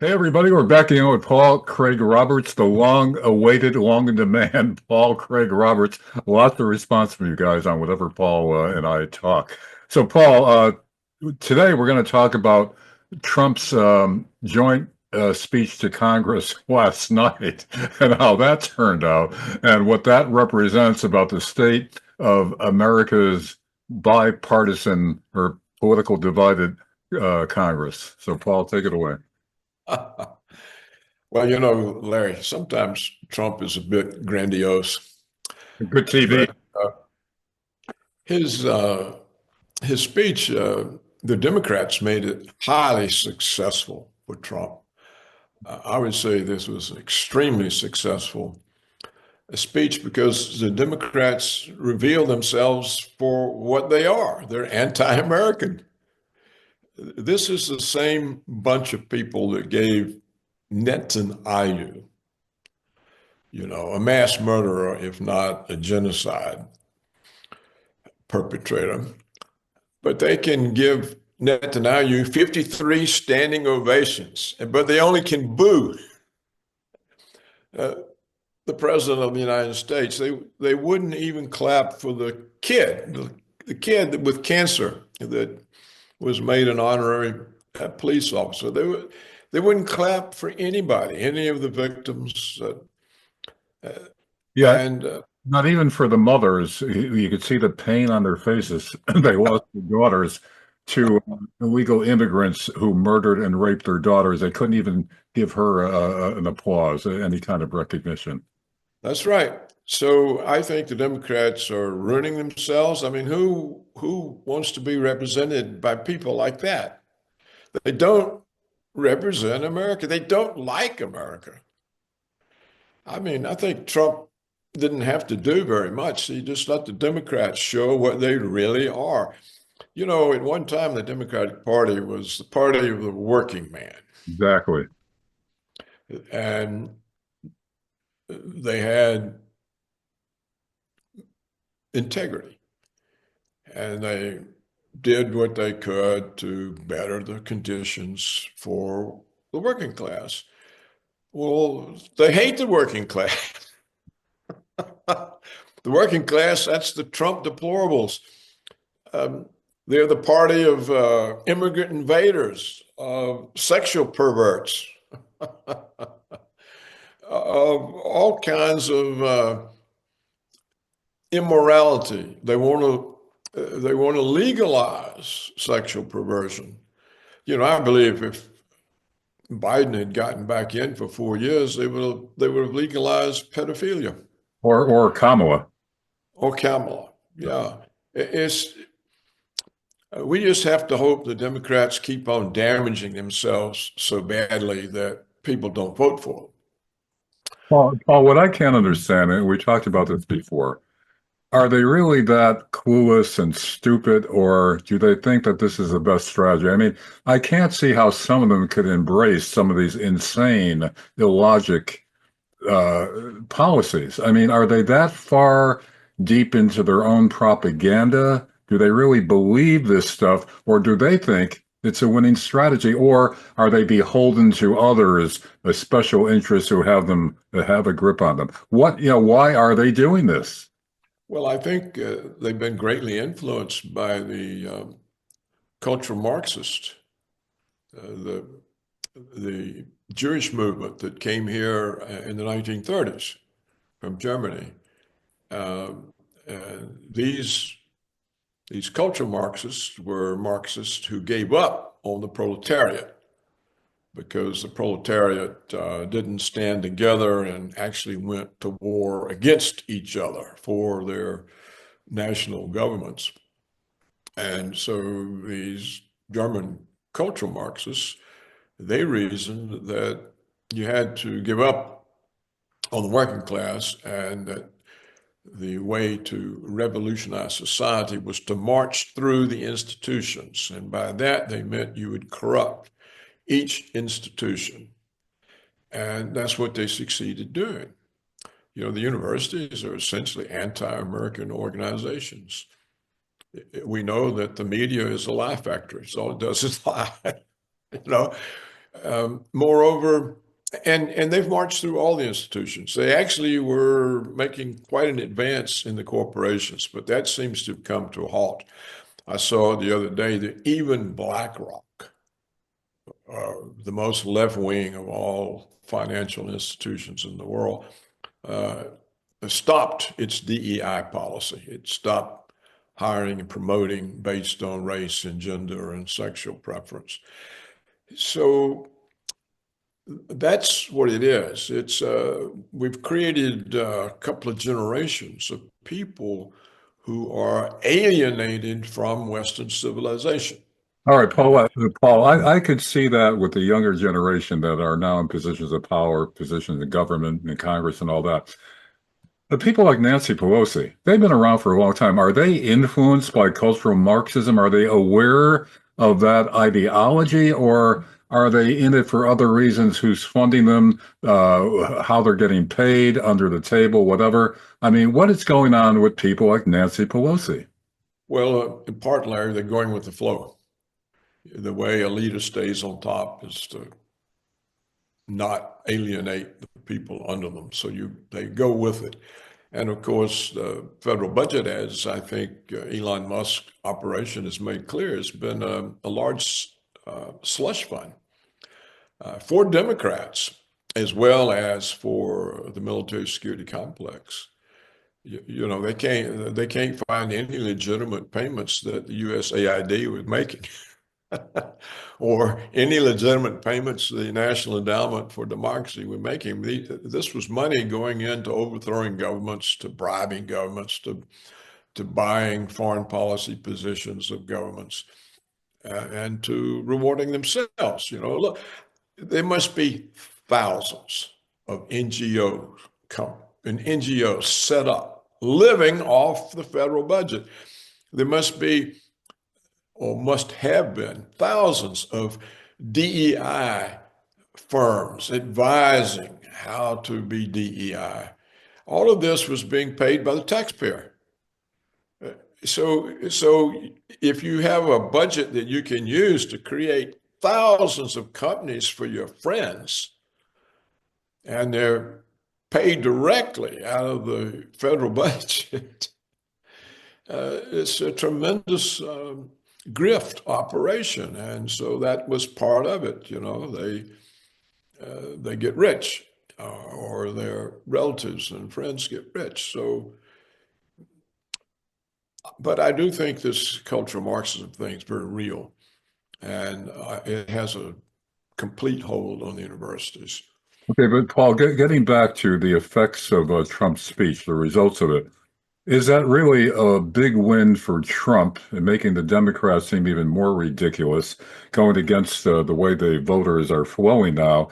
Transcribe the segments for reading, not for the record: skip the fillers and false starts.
Hey everybody, we're back again with Paul Craig Roberts, the long-awaited, long-in-demand Paul Craig Roberts. Lots of response from you guys on whatever Paul and I talk. So, Paul, today we're going to talk about Trump's joint speech to Congress last night and how that turned out, and what that represents about the state of America's bipartisan or political divided Congress. So, Paul, take it away. Well, Larry, sometimes Trump is a bit grandiose, Good TV. but his uh, his speech, the Democrats made it highly successful for Trump. I would say this was extremely successful a speech because the Democrats reveal themselves for what they are. They're anti-American. This is the same bunch of people that gave Netanyahu, a mass murderer, if not a genocide perpetrator. But they can give Netanyahu 53 standing ovations, but they only can boo uh, the president of the United States. They wouldn't even clap for the kid with cancer that was made an honorary police officer. They wouldn't clap for anybody, any of the victims. Yeah, And not even for the mothers. You could see the pain on their faces. They lost their daughters to illegal immigrants who murdered and raped their daughters. They couldn't even give her an applause, any kind of recognition. That's right. So I think the Democrats are ruining themselves. I mean, who wants to be represented by people like that? They don't represent America. They don't like America. I mean, I think Trump didn't have to do very much. He just let the Democrats show what they really are. At one time, the Democratic Party was the party of the working man, Exactly. and they had integrity, and they did what they could to better the conditions for the working class. Well, they hate the working class. The working class, that's the Trump deplorables. Um, they're the party of immigrant invaders, sexual perverts, all kinds of immorality. They want to legalize sexual perversion. I believe if Biden had gotten back in for 4 years, they would have legalized pedophilia Or Kamala. or Kamala. Yeah, it's we just have to hope the Democrats keep on damaging themselves so badly that people don't vote for them. Paul, what I can't understand, and we talked about this before, are they really that clueless and stupid, or do they think that this is the best strategy? I mean, I can't see how some of them could embrace some of these insane, illogic uh, policies. I mean, are they that far deep into their own propaganda? Do they really believe this stuff, or do they think it's a winning strategy, or are they beholden to others, a special interests who have a grip on them? Why are they doing this? Well, I think they've been greatly influenced by the cultural Marxist, the Jewish movement that came here in the 1930s from Germany. And these cultural Marxists were Marxists who gave up on the proletariat because the proletariat didn't stand together and actually went to war against each other for their national governments. And so these German cultural Marxists, they reasoned that you had to give up on the working class and that the way to revolutionize society was to march through the institutions. And by that, they meant you would corrupt each institution. And that's what they succeeded doing. The universities are essentially anti-American organizations. We know that the media is a lie factory. So all it does is lie. You know, Moreover, and they've marched through all the institutions. They actually were making quite an advance in the corporations, but that seems to have come to a halt. I saw the other day that even BlackRock, the most left wing of all financial institutions in the world, uh, stopped its DEI policy. It stopped hiring and promoting based on race and gender and sexual preference. So that's what it is. It's we've created a couple of generations of people who are alienated from Western civilization. All right, Paul, I could see that with the younger generation that are now in positions of power, positions in government and Congress and all that. The people like Nancy Pelosi, they've been around for a long time. Are they influenced by cultural Marxism? Are they aware of that ideology, or are they in it for other reasons? Who's funding them? How they're getting paid under the table, whatever. I mean, what is going on with people like Nancy Pelosi? Well, in part, Larry, they're going with the flow. The way a leader stays on top is to not alienate the people under them. So they go with it. And of course, the federal budget, as I think Elon Musk's operation has made clear, has been a large slush fund for Democrats as well as for the military security complex. You know, they can't find any legitimate payments that the USAID was making. Or any legitimate payments the National Endowment for Democracy were making. This was money going into overthrowing governments, to bribing governments, to buying foreign policy positions of governments, and to rewarding themselves. You know, look, there must be thousands of NGOs set up living off the federal budget. There must be, or must have been, thousands of DEI firms advising how to be DEI. All of this was being paid by the taxpayer. So if you have a budget that you can use to create thousands of companies for your friends, and they're paid directly out of the federal budget, it's a tremendous grift operation, and so that was part of it. You know, they get rich, or their relatives and friends get rich. So, but I do think this cultural Marxism thing is very real, and it has a complete hold on the universities. Okay, but Paul, getting back to the effects of Trump's speech, the results of it, is that really a big win for Trump and making the Democrats seem even more ridiculous, going against the way the voters are flowing now?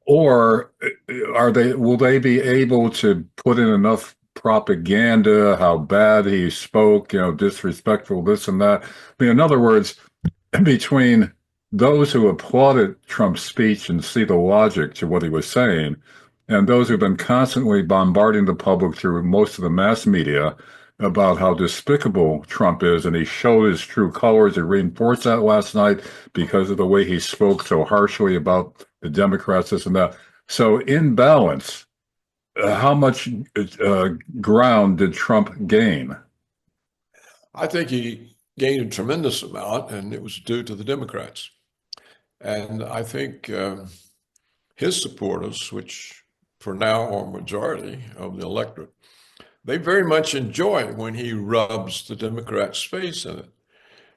Or will they be able to put in enough propaganda, how bad he spoke, disrespectful, this and that? I mean, in other words, between those who applauded Trump's speech and see the logic to what he was saying, and those who've been constantly bombarding the public through most of the mass media about how despicable Trump is, and he showed his true colors. He reinforced that last night because of the way he spoke so harshly about the Democrats, this and that. So, in balance, how much ground did Trump gain? I think he gained a tremendous amount, and it was due to the Democrats. And I think his supporters, which for now are majority of the electorate, they very much enjoy when he rubs the Democrats' face in it.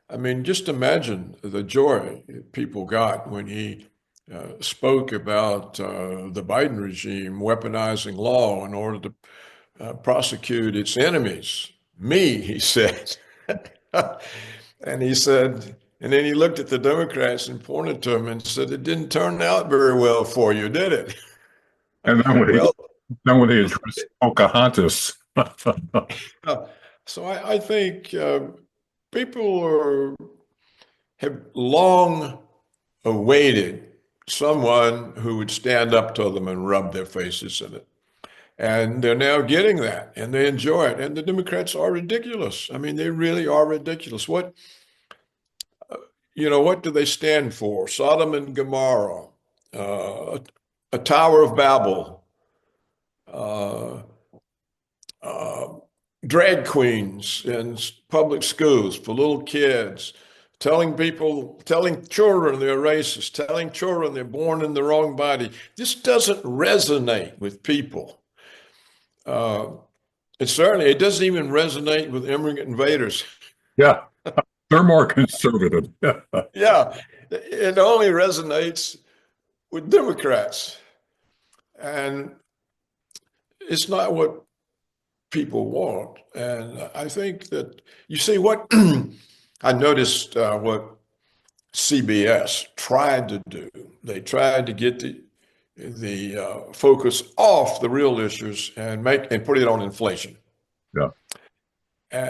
I mean, just imagine the joy people got when he spoke about the Biden regime weaponizing law in order to prosecute its enemies. Me, he said. And he said, and then he looked at the Democrats and pointed to them and said, "It didn't turn out very well for you, did it?" And Well, then when he addressed Pocahontas. uh, so I think people have long awaited someone who would stand up to them and rub their faces in it. And they're now getting that, and they enjoy it. And the Democrats are ridiculous. I mean, they really are ridiculous. What do they stand for? Sodom and Gomorrah. uh, a Tower of Babel, uh, uh, drag queens in public schools for little kids, telling children they're racist, telling children they're born in the wrong body. This doesn't resonate with people. Uh, it doesn't even resonate with immigrant invaders. Yeah, they're more conservative. Yeah, it only resonates with Democrats. And it's not what people want. And I think that you see what I noticed what CBS tried to do. They tried to get the focus off the real issues and put it on inflation. Yeah.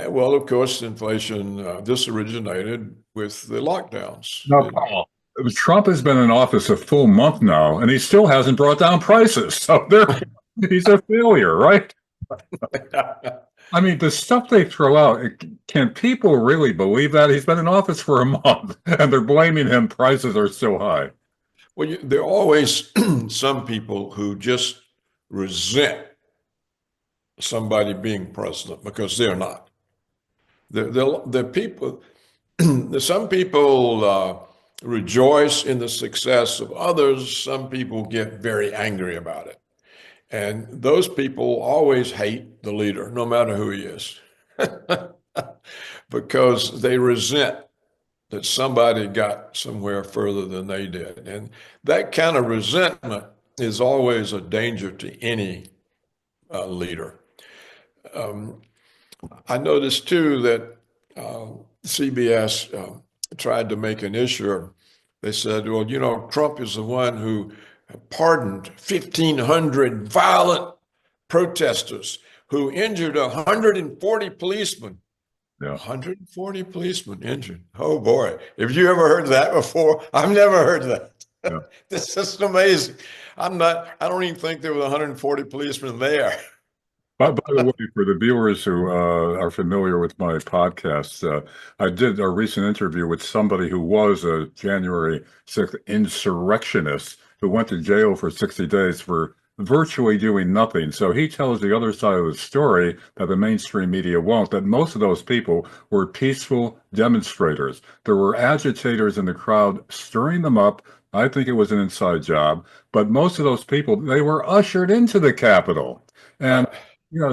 Well, of course, inflation this originated with the lockdowns. Now, Paul, Trump has been in office a full month now, and he still hasn't brought down prices. So he's a failure, right? I mean, the stuff they throw out, can people really believe that? He's been in office for a month and they're blaming him. Prices are so high. Well, there are always some people who just resent somebody being president because they're not. The people, some people rejoice in the success of others. Some people get very angry about it. And those people always hate the leader, no matter who he is, because they resent that somebody got somewhere further than they did. And that kind of resentment is always a danger to any leader. I noticed too that CBS tried to make an issue. They said, well, Trump is the one who pardoned 1,500 violent protesters who injured 140 policemen. Yeah. 140 policemen injured. Oh boy. Have you ever heard that before? I've never heard that. Yeah. This is amazing. I don't even think there were 140 policemen there. By the way, for the viewers who are familiar with my podcasts, I did a recent interview with somebody who was a January 6th insurrectionist who went to jail for 60 days for virtually doing nothing. So he tells the other side of the story that the mainstream media won't, that most of those people were peaceful demonstrators. There were agitators in the crowd stirring them up. I think it was an inside job, but most of those people, they were ushered into the Capitol. And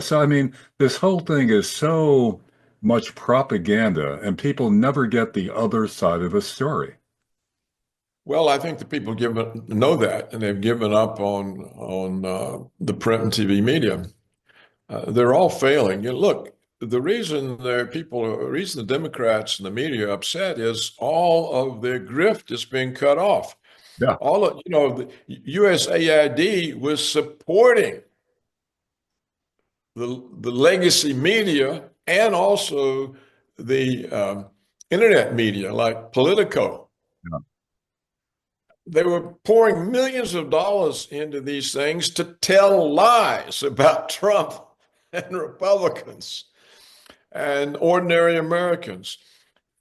so I mean, this whole thing is so much propaganda, and people never get the other side of the story. Well, I think the people know that, and they've given up on the print and TV media. They're all failing. Look, the reason the reason the Democrats and the media are upset is all of their grift is being cut off. Yeah. All of, the USAID was supporting the legacy media and also the internet media like Politico. Yeah. They were pouring millions of dollars into these things to tell lies about Trump and Republicans and ordinary Americans.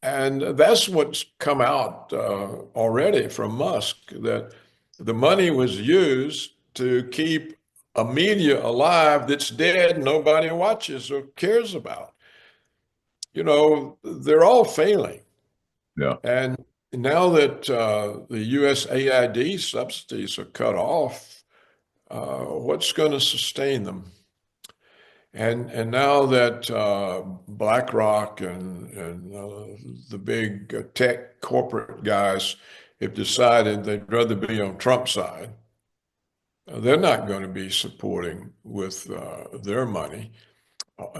And that's what's come out already from Musk, that the money was used to keep a media alive that's dead, nobody watches or cares about. They're all failing. Yeah. And now that the USAID subsidies are cut off, what's going to sustain them? And now that BlackRock and the big tech corporate guys have decided they'd rather be on Trump's side, they're not going to be supporting with their money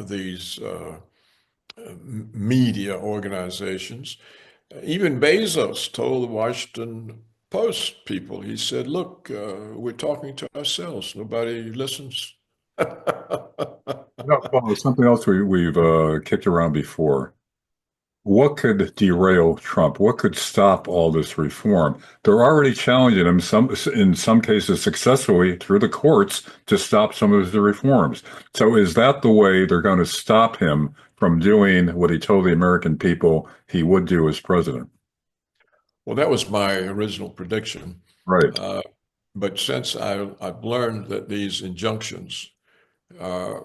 these media organizations. Even Bezos told the Washington Post people, he said, look, we're talking to ourselves. Nobody listens. Well, something else we've kicked around before. What could derail Trump? What could stop all this reform? They're already challenging him, in some cases successfully, through the courts to stop some of the reforms. So is that the way they're going to stop him from doing what he told the American people he would do as president? Well, that was my original prediction. Right. But since I've learned that these injunctions, uh,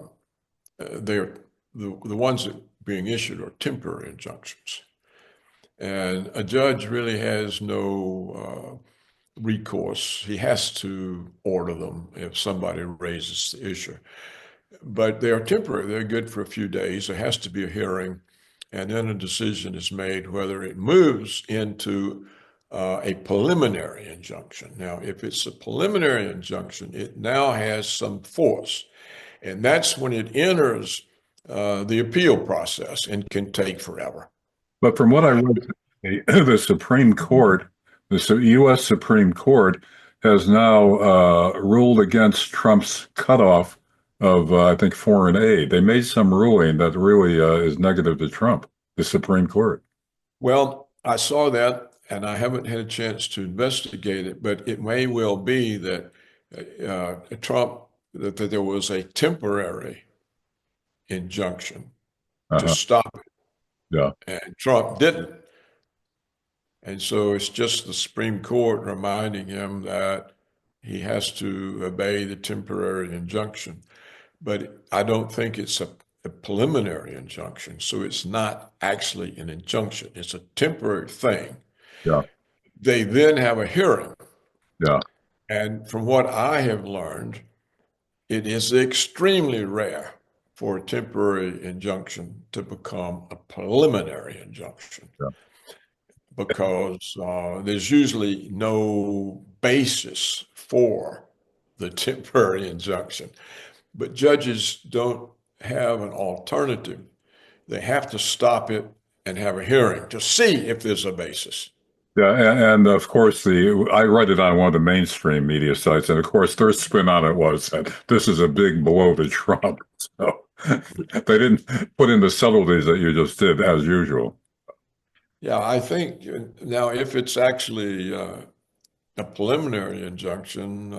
they're the ones that are being issued are temporary injunctions. And a judge really has no recourse. He has to order them if somebody raises the issue. But they are temporary. They're good for a few days. There has to be a hearing, and then a decision is made whether it moves into a preliminary injunction. Now, if it's a preliminary injunction, it now has some force, and that's when it enters the appeal process and can take forever. But from what I read, the Supreme Court, U.S. Supreme Court, has now ruled against Trump's cutoff of, I think, foreign aid. They made some ruling that really is negative to Trump, the Supreme Court. Well, I saw that and I haven't had a chance to investigate it, but it may well be that Trump, that there was a temporary injunction to Uh-huh. stop it, Yeah, and Trump didn't. And so it's just the Supreme Court reminding him that he has to obey the temporary injunction. But I don't think it's a preliminary injunction. So it's not actually an injunction, it's a temporary thing. yeah, They then have a hearing. yeah, And from what I have learned, it is extremely rare for a temporary injunction to become a preliminary injunction yeah. because there's usually no basis for the temporary injunction. But judges don't have an alternative. They have to stop it and have a hearing to see if there's a basis. Yeah, and of course, the I read it on one of the mainstream media sites, and of course, their spin on it was that this is a big blow to Trump. So they didn't put in the subtleties that you just did, as usual. Yeah, I think now if it's actually a preliminary injunction,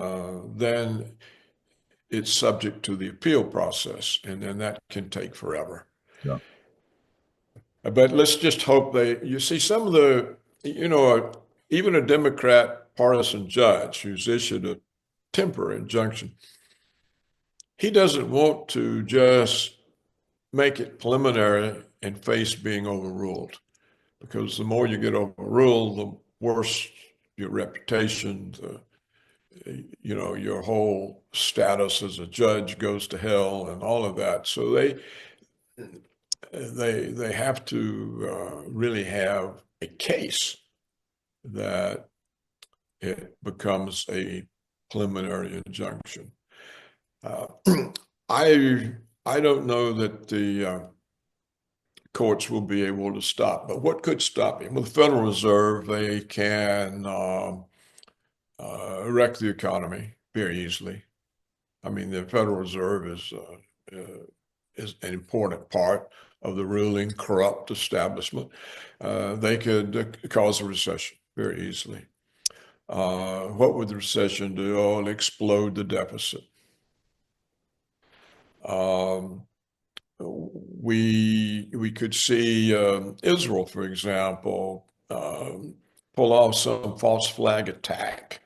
then it's subject to the appeal process, and then that can take forever. Yeah, But let's just hope you see some of even a Democrat partisan judge who's issued a temporary injunction, he doesn't want to just make it preliminary and face being overruled because the more you get overruled, the worse your reputation, your whole status as a judge goes to hell and all of that. So they have to really have a case that it becomes a preliminary injunction. Uh, I I don't know that the courts will be able to stop, but what could stop him? With the Federal Reserve, they can wreck the economy very easily. I mean, the Federal Reserve is an important part of the ruling corrupt establishment. They could cause a recession very easily. What would the recession do? Oh, it'll explode the deficit. Um, we could see Israel, for example, pull off some false flag attack.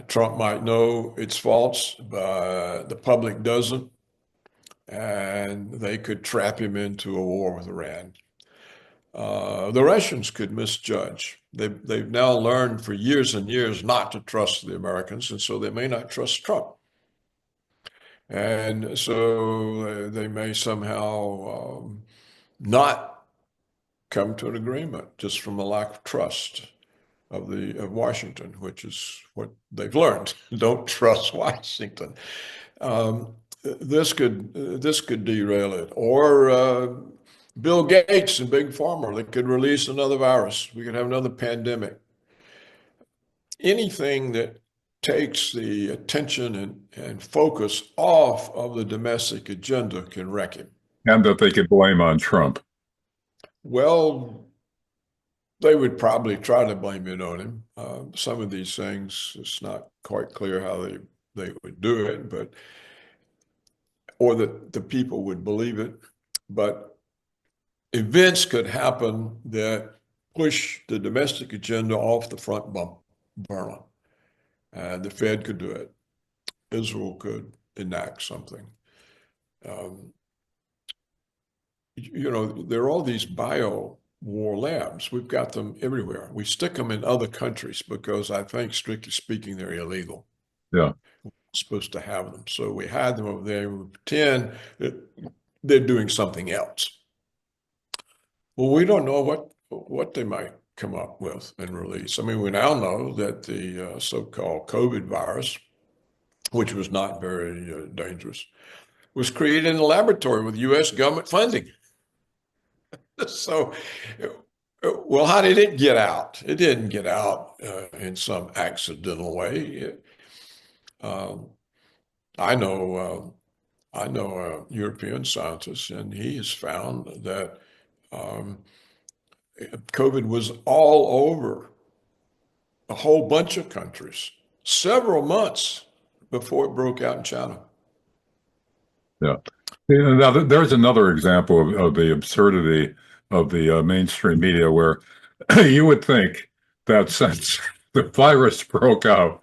Trump might know it's false, but the public doesn't, and they could trap him into a war with Iran. The Russians could misjudge. They've now learned for years and years not to trust the Americans, and so they may not trust Trump. And so they may somehow not come to an agreement just from a lack of trust of Washington, which is what they've learned. Don't trust Washington. Um, this could derail it, or Bill Gates and Big Pharma. They could release another virus. We could have another pandemic. Anything that takes the attention and focus off of the domestic agenda can wreck him. and that they could blame on Trump. Well, they would probably try to blame it on him. Some of these things, it's not quite clear how they would do it, but or that the people would believe it. But events could happen that push the domestic agenda off the front burner. The Fed could do it. Israel could enact something. Um, there are all these bio war labs. We've got them everywhere. We stick them in other countries because I think, strictly speaking, they're illegal. Yeah. We're supposed to have them. So we hide them over there and we pretend that they're doing something else. Well, we don't know what they might come up with and release. I mean, we now know that the so-called COVID virus, which was not very dangerous, was created in a laboratory with U.S. government funding. So, well, how did it get out? It didn't get out in some accidental way. Um, I know, I know a European scientist, and he has found that um, COVID was all over a whole bunch of countries several months before it broke out in China. Yeah. Yeah, now, there's another example of the absurdity of the mainstream media where you would think that since the virus broke out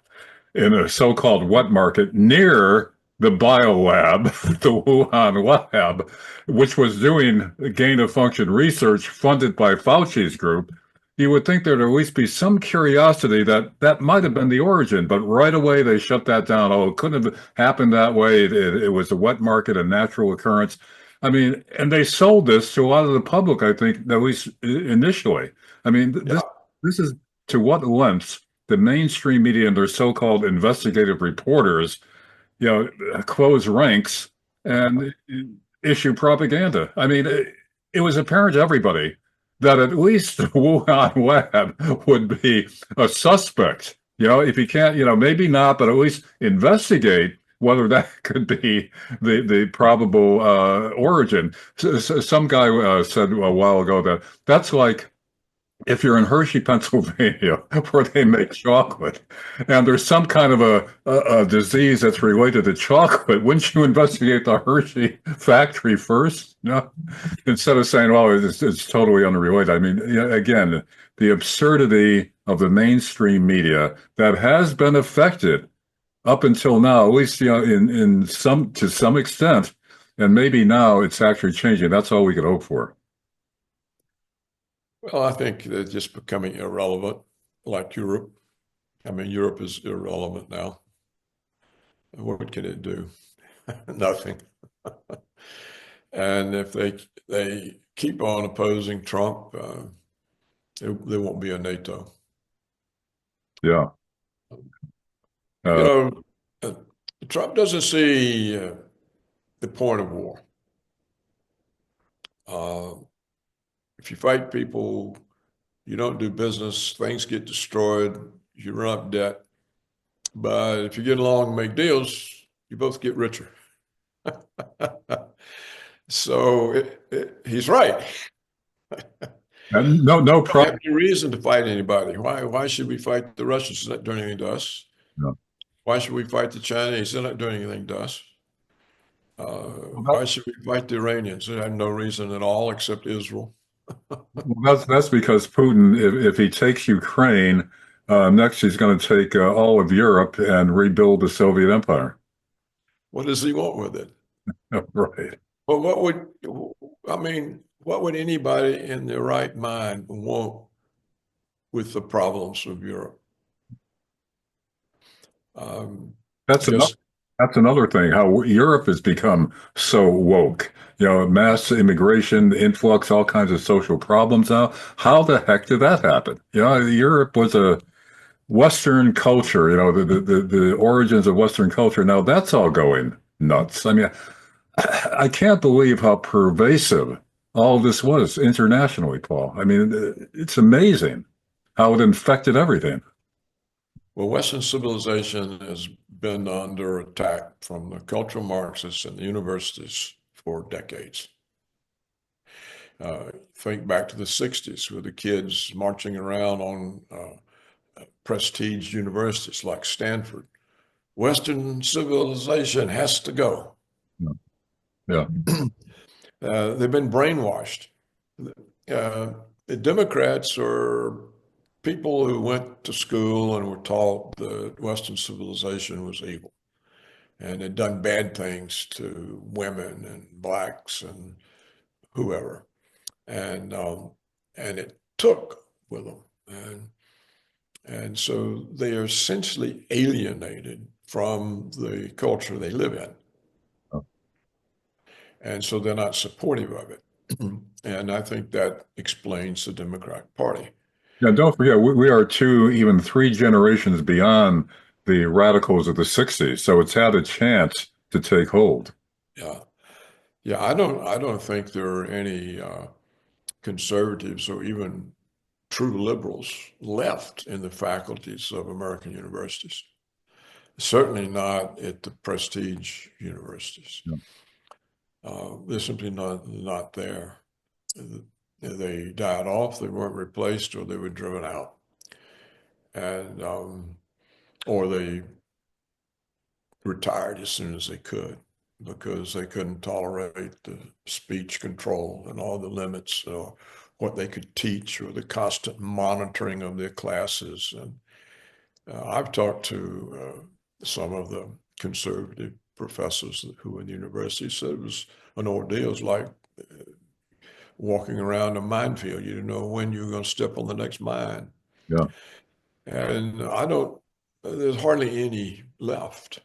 in a so-called wet market near the biolab, the Wuhan lab, which was doing gain-of-function research funded by Fauci's group, you would think there'd at least be some curiosity that that might have been the origin, but right away they shut that down. Oh, it couldn't have happened that way. It was a wet market, a natural occurrence. I mean, and they sold this to a lot of the public, I think, at least initially. I mean, Yeah, this is to what lengths the mainstream media and their so-called investigative reporters, close ranks and issue propaganda. I mean, it was apparent to everybody that at least the Wuhan lab would be a suspect. If you can't, maybe not, but at least investigate whether that could be the probable origin. Some guy said a while ago that that's like if you're in Hershey, Pennsylvania, where they make chocolate, and there's some kind of a disease that's related to chocolate, wouldn't you investigate the Hershey factory first? No, instead of saying, "Well, it's totally unrelated." I mean, again, the absurdity of the mainstream media that has been affected up until now, at least in some to some extent, and maybe now it's actually changing. That's all we could hope for. well, I think they're just becoming irrelevant, like Europe. I mean, Europe is irrelevant now. What can it do? Nothing. And if they keep on opposing Trump, there won't be a NATO. Yeah. You Uh, know, uh, Trump doesn't see the point of war. Uh, if you fight people, you don't do business, things get destroyed, you run up debt. But if you get along and make deals, you both get richer. So he's right. and no We don't problem. have any reason to fight anybody. Why should we fight the Russians? They're not doing anything to us. Why should we fight the Chinese? They're not doing anything to us. Why should we fight the Iranians? They have no reason at all except Israel. That's because Putin, if he takes Ukraine, next he's going to take all of Europe and rebuild the Soviet Empire. What does he want with it? Right. Well, I mean, what would anybody in their right mind want with the problems of Europe? That's another Just, that's another thing, how Europe has become so woke. Mass immigration, influx, all kinds of social problems now. How the heck did that happen? Europe was a Western culture, the origins of Western culture. Now that's all going nuts. I mean, I can't believe how pervasive all this was internationally, Paul. I mean, it's amazing how it infected everything. well, Western civilization has been under attack from the cultural Marxists and the universities for decades. Think back to the 60s with the kids marching around on prestige universities like Stanford. Western civilization has to go. Yeah. Yeah. They've been brainwashed. The Democrats are people who went to school and were taught that Western civilization was evil and had done bad things to women and blacks and whoever, and it took with them, and so they are essentially alienated from the culture they live in, and so they're not supportive of it. And I think that explains the Democratic Party. Yeah, don't forget, we are two, even three generations beyond the radicals of the 60s. So it's had a chance to take hold. Yeah, yeah. I don't think there are any conservatives or even true liberals left in the faculties of American universities. Certainly not at the prestige universities. Yeah. They're simply not there. They died off. They weren't replaced, or they were driven out, and or they retired as soon as they could because they couldn't tolerate the speech control and all the limits or what they could teach or the constant monitoring of their classes. And I've talked to some of the conservative professors who were in the university said it was an ordeal. It was like walking around a minefield. You didn't know when you were going to step on the next mine. Yeah. And I don't, there's hardly any left.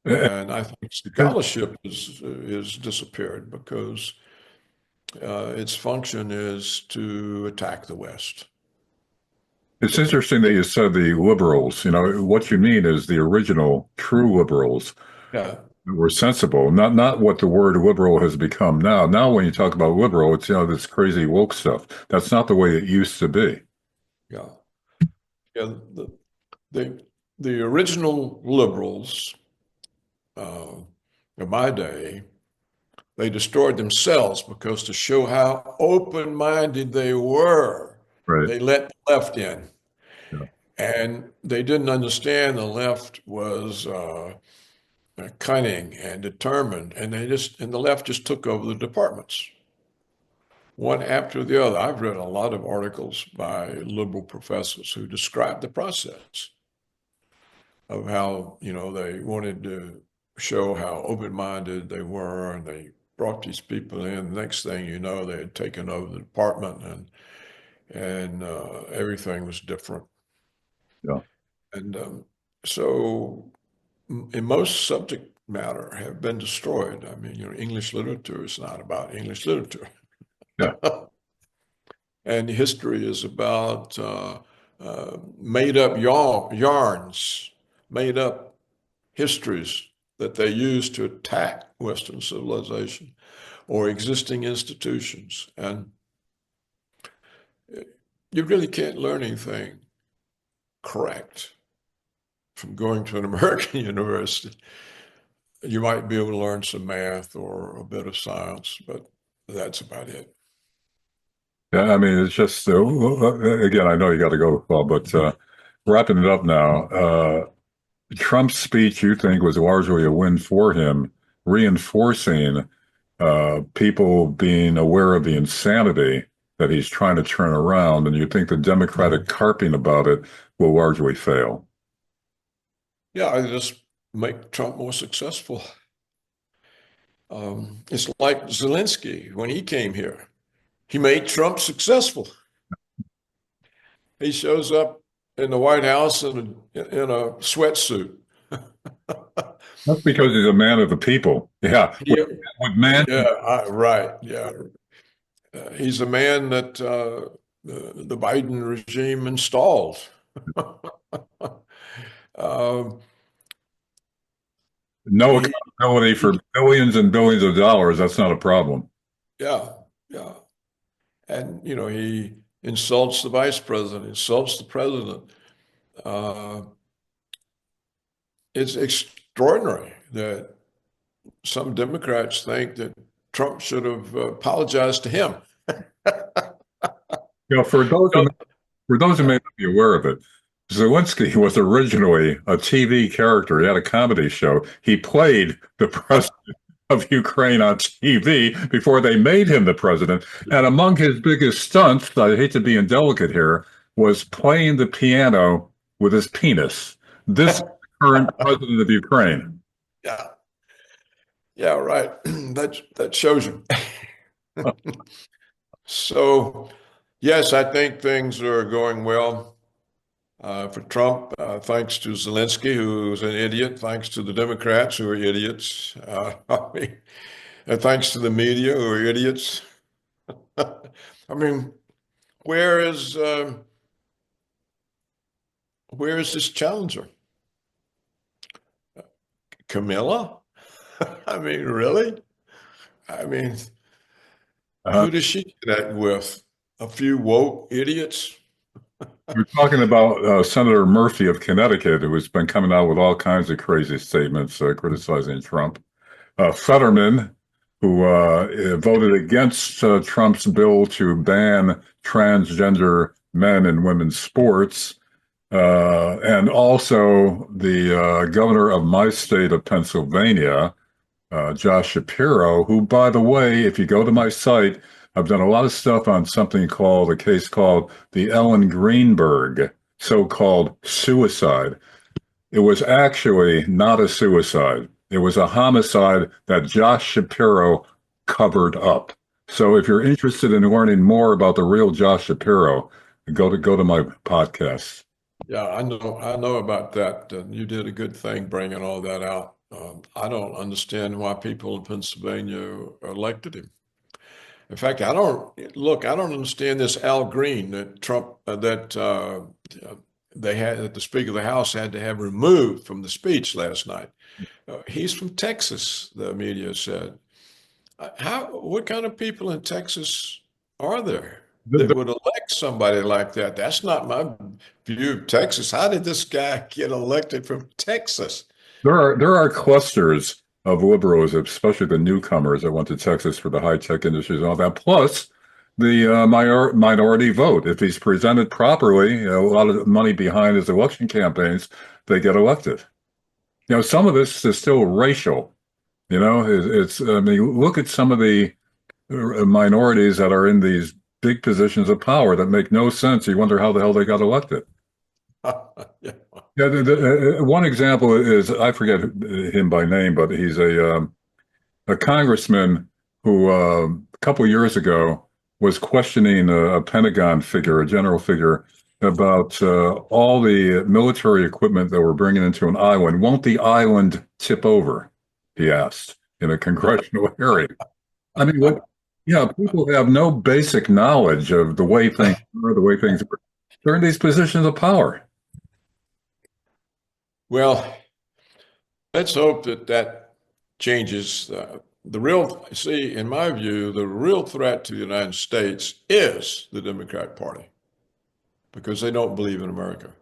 Eh, And I think eh, scholarship is disappeared because its function is to attack the West. It's interesting that you said the liberals. You know, what you mean is the original true liberals Yeah, that were sensible, not what the word liberal has become now. Now, when you talk about liberal, it's, you know, this crazy woke stuff. That's not the way it used to be. yeah, yeah. The, the original liberals uh, of my day, they destroyed themselves because to show how open-minded they were, Right. they let the left in. Yeah. And they didn't understand the left was cunning and determined, and the left just took over the departments, one after the other. I've read a lot of articles by liberal professors who describe the process of how, they wanted to show how open-minded they were, and they brought these people in. The next thing you know, they had taken over the department, and everything was different. Yeah. And so in most subject matter have been destroyed. I mean, English literature is not about English literature. Yeah. And history is about made up yarns, made up histories that they use to attack Western civilization or existing institutions. And you really can't learn anything correct from going to an American university. You might be able to learn some math or a bit of science, but that's about it. Yeah, I mean, it's just again, I know you got to go, Paul, but wrapping it up now. Trump's speech, you think, was largely a win for him, reinforcing people being aware of the insanity that he's trying to turn around, and you think the Democratic carping about it will largely fail. Yeah, I just make Trump more successful. It's like Zelensky when he came here. He made Trump successful. He shows up in the White House in a sweatsuit. That's because he's a man of the people. Yeah, Yeah, with man. yeah, right. Yeah, he's a man that the Biden regime installed. Um, No he, accountability for he, billions and billions of dollars. That's not a problem. yeah, yeah, and he insults the vice president, insults the president. Uh, it's extraordinary that some Democrats think that Trump should have apologized to him. You know, for those who may not be aware of it, Zelensky was originally a TV character. He had a comedy show. He played the president of Ukraine on TV before they made him the president. And among his biggest stunts, I hate to be indelicate here, was playing the piano with his penis. This is the current president of Ukraine. Yeah, yeah, right. That shows you. So, yes, I think things are going well for Trump, thanks to Zelensky, who's an idiot, thanks to the Democrats, who are idiots, I mean, and thanks to the media, who are idiots. I mean, where is uh, where is this challenger? Camilla? I mean, really? I mean, Uh, who does she connect with? A few woke idiots? we're talking about Senator Murphy of Connecticut, who has been coming out with all kinds of crazy statements criticizing Trump. Fetterman, who voted against Trump's bill to ban transgender men in women's sports, and also the governor of my state of Pennsylvania, Josh Shapiro, who, by the way, if you go to my site, I've done a lot of stuff on something called a case called the Ellen Greenberg so-called suicide. It was actually not a suicide. It was a homicide that Josh Shapiro covered up. So if you're interested in learning more about the real Josh Shapiro, go to my podcast. Yeah, I know about that. You did a good thing bringing all that out. I don't understand why people in Pennsylvania elected him. In fact, I don't understand this Al Green that Trump, that the Speaker of the House had to have removed from the speech last night. He's from Texas, the media said. What kind of people in Texas are there that would elect somebody like that? That's not my view of Texas. How did this guy get elected from Texas? There are clusters of liberals, especially the newcomers that went to Texas for the high tech industries and all that. Plus, the minority vote. If he's presented properly, a lot of money behind his election campaigns, they get elected. Some of this is still racial. I mean, look at some of the minorities that are in these big positions of power that make no sense. You wonder how the hell they got elected. Yeah. Yeah, one example is I forget him by name, but he's a congressman who a couple years ago was questioning a Pentagon figure, a general figure, about all the military equipment that we're bringing into an island. Won't the island tip over? He asked in a congressional hearing. I mean, what? Yeah, people have no basic knowledge of the way things are, the way things are. They're in these positions of power. Well, let's hope that that changes. See, in my view, the real threat to the United States is the Democrat Party because they don't believe in America.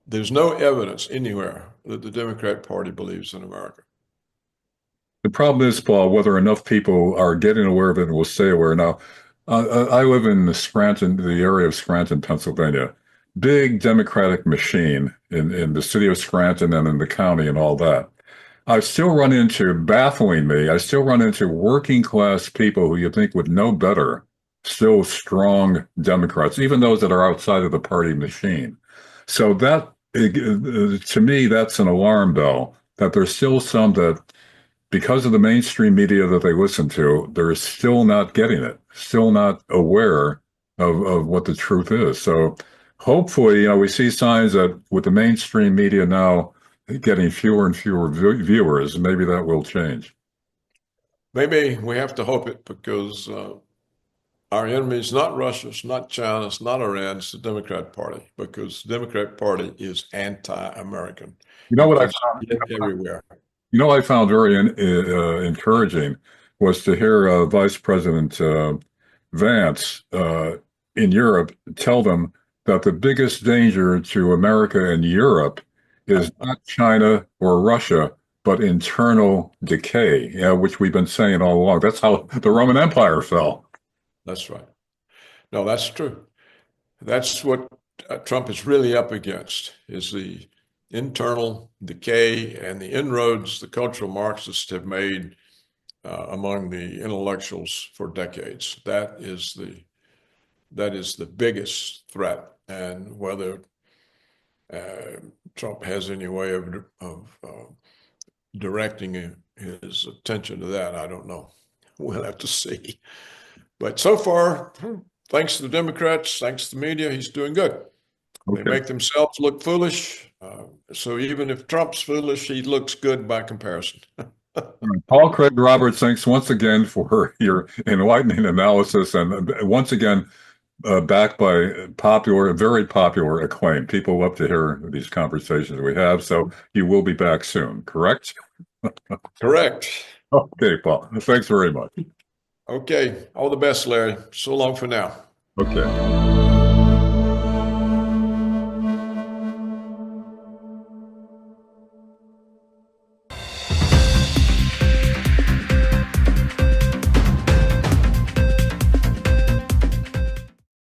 There's no evidence anywhere that the Democrat Party believes in America. The problem is, Paul, whether enough people are getting aware of it and will stay aware. Now, I live in the area of Scranton, Pennsylvania. Big Democratic machine in the city of Scranton and in the county and all that. I still run into working class people who you think would know better, still strong Democrats, even those that are outside of the party machine. So to me, that's an alarm bell that there's still some that because of the mainstream media that they listen to, they're still not getting it, still not aware of what the truth is. So hopefully, we see signs that with the mainstream media now getting fewer and fewer viewers, maybe that will change. Maybe we have to hope it because our enemy is not Russia, it's not China, it's not Iran, it's the Democrat Party because the Democrat Party is anti-American. You know You what I can found? see it everywhere. I found very encouraging was to hear Vice President Vance in Europe tell them that the biggest danger to America and Europe is not China or Russia, but internal decay, which we've been saying all along. That's how the Roman Empire fell. That's right. No, that's true. That's what Trump is really up against is the internal decay and the inroads the cultural Marxists have made among the intellectuals for decades. That is That is the biggest threat. And whether Trump has any way of directing his attention to that, I don't know. We'll have to see. But so far, thanks to the Democrats, thanks to the media, he's doing good. They Okay. make themselves look foolish. So even if Trump's foolish, he looks good by comparison. Paul Craig Roberts, thanks once again for your enlightening analysis, and once again, backed by popular, very popular acclaim. People love to hear these conversations we have. So you will be back soon, correct? Correct. Okay, Paul. Thanks very much. Okay. All the best, Larry. So long for now. Okay.